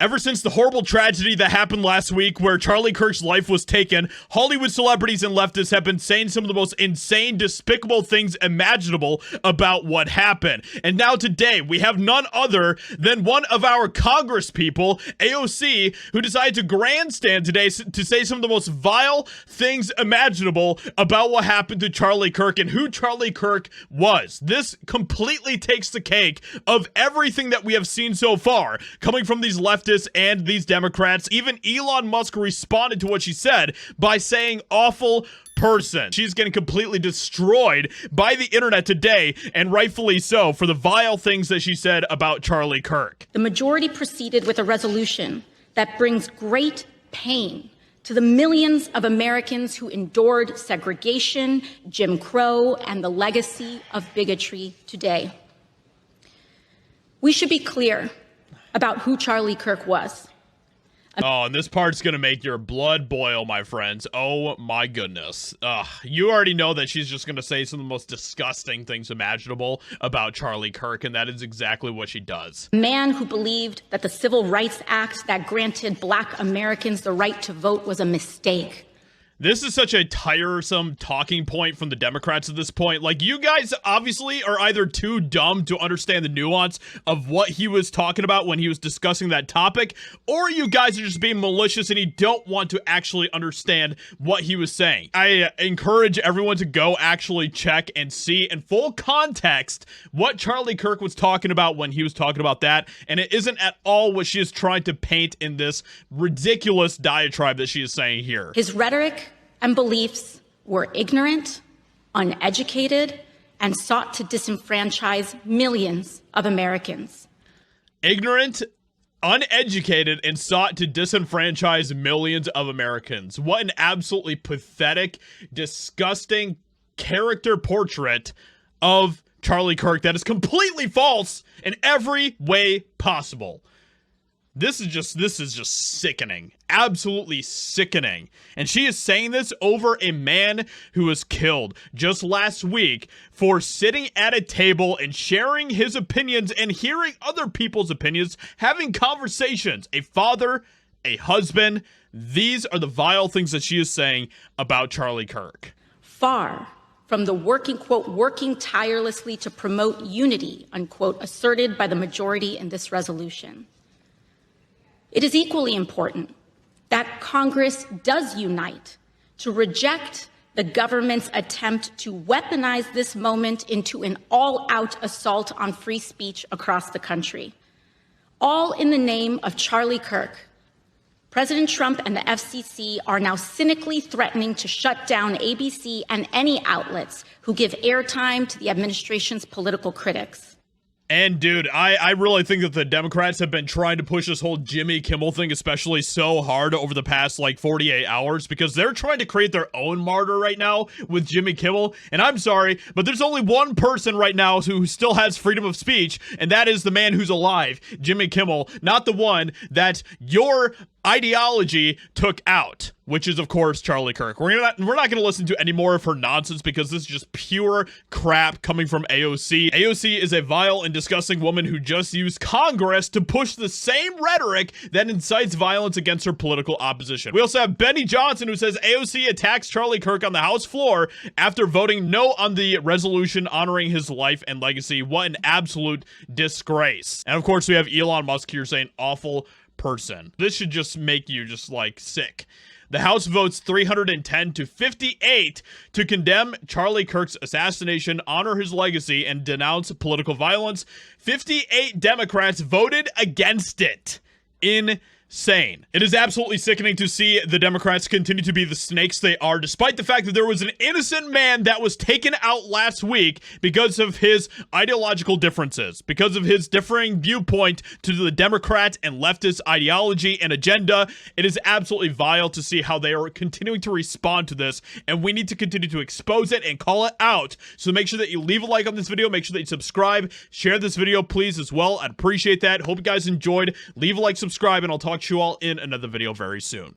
Ever since the horrible tragedy that happened last week where Charlie Kirk's life was taken, Hollywood celebrities and leftists have been saying some of the most insane, despicable things imaginable about what happened. And now today, we have none other than one of our Congress people, AOC, who decided to grandstand today to say some of the most vile things imaginable about what happened to Charlie Kirk and who Charlie Kirk was. This completely takes the cake of everything that we have seen so far, coming from these leftists and these Democrats. Even Elon Musk responded to what she said by saying awful person. She's getting completely destroyed by the internet today, and rightfully so, for the vile things that she said about Charlie Kirk. The majority proceeded with a resolution that brings great pain to the millions of Americans who endured segregation, Jim Crow, and the legacy of bigotry today. We should be clear about who Charlie Kirk was. Oh, and this part's gonna make your blood boil, my friends. Oh my goodness. You already know that she's just gonna say some of the most disgusting things imaginable about Charlie Kirk, and that is exactly what she does. A man who believed that the Civil Rights Act that granted Black Americans the right to vote was a mistake. This is such a tiresome talking point from the Democrats at this point. Like, you guys obviously are either too dumb to understand the nuance of what he was talking about when he was discussing that topic, or you guys are just being malicious and you don't want to actually understand what he was saying. I encourage everyone to go actually check and see in full context what Charlie Kirk was talking about when he was talking about that, and it isn't at all what she is trying to paint in this ridiculous diatribe that she is saying here. His rhetoric and beliefs were ignorant, uneducated, and sought to disenfranchise millions of Americans. Ignorant, uneducated, and sought to disenfranchise millions of Americans. What an absolutely pathetic, disgusting character portrait of Charlie Kirk that is completely false in every way possible. This is just sickening. Absolutely sickening. And she is saying this over a man who was killed just last week for sitting at a table and sharing his opinions and hearing other people's opinions, having conversations. A father, a husband. These are the vile things that she is saying about Charlie Kirk. Far from the working tirelessly to promote unity, unquote, asserted by the majority in this resolution. It is equally important that Congress does unite to reject the government's attempt to weaponize this moment into an all-out assault on free speech across the country, all in the name of Charlie Kirk. President Trump and the FCC are now cynically threatening to shut down ABC and any outlets who give airtime to the administration's political critics. And dude, I really think that the Democrats have been trying to push this whole Jimmy Kimmel thing especially so hard over the past like 48 hours because they're trying to create their own martyr right now with Jimmy Kimmel. And I'm sorry, but there's only one person right now who still has freedom of speech, and that is the man who's alive, Jimmy Kimmel, not the one that your ideology took out, which is of course Charlie Kirk. We're not going to listen to any more of her nonsense because this is just pure crap coming from AOC. AOC is a vile and disgusting woman who just used Congress to push the same rhetoric that incites violence against her political opposition. We also have Benny Johnson, who says AOC attacks Charlie Kirk on the House floor after voting no on the resolution honoring his life and legacy. What an absolute disgrace. And of course we have Elon Musk here saying awful person. This should just make you just like sick. The House votes 310 to 58 to condemn Charlie Kirk's assassination, honor his legacy, and denounce political violence. 58 Democrats voted against it. Insane. It is absolutely sickening to see the Democrats continue to be the snakes they are, despite the fact that there was an innocent man that was taken out last week because of his ideological differences, because of his differing viewpoint to the Democrat and leftist ideology and agenda. It is absolutely vile to see how they are continuing to respond to this, and we need to continue to expose it and call it out. So make sure that you leave a like on this video, make sure that you subscribe, share this video please as well. I'd appreciate that. Hope you guys enjoyed. Leave a like, subscribe, and I'll talk to you all in another video very soon.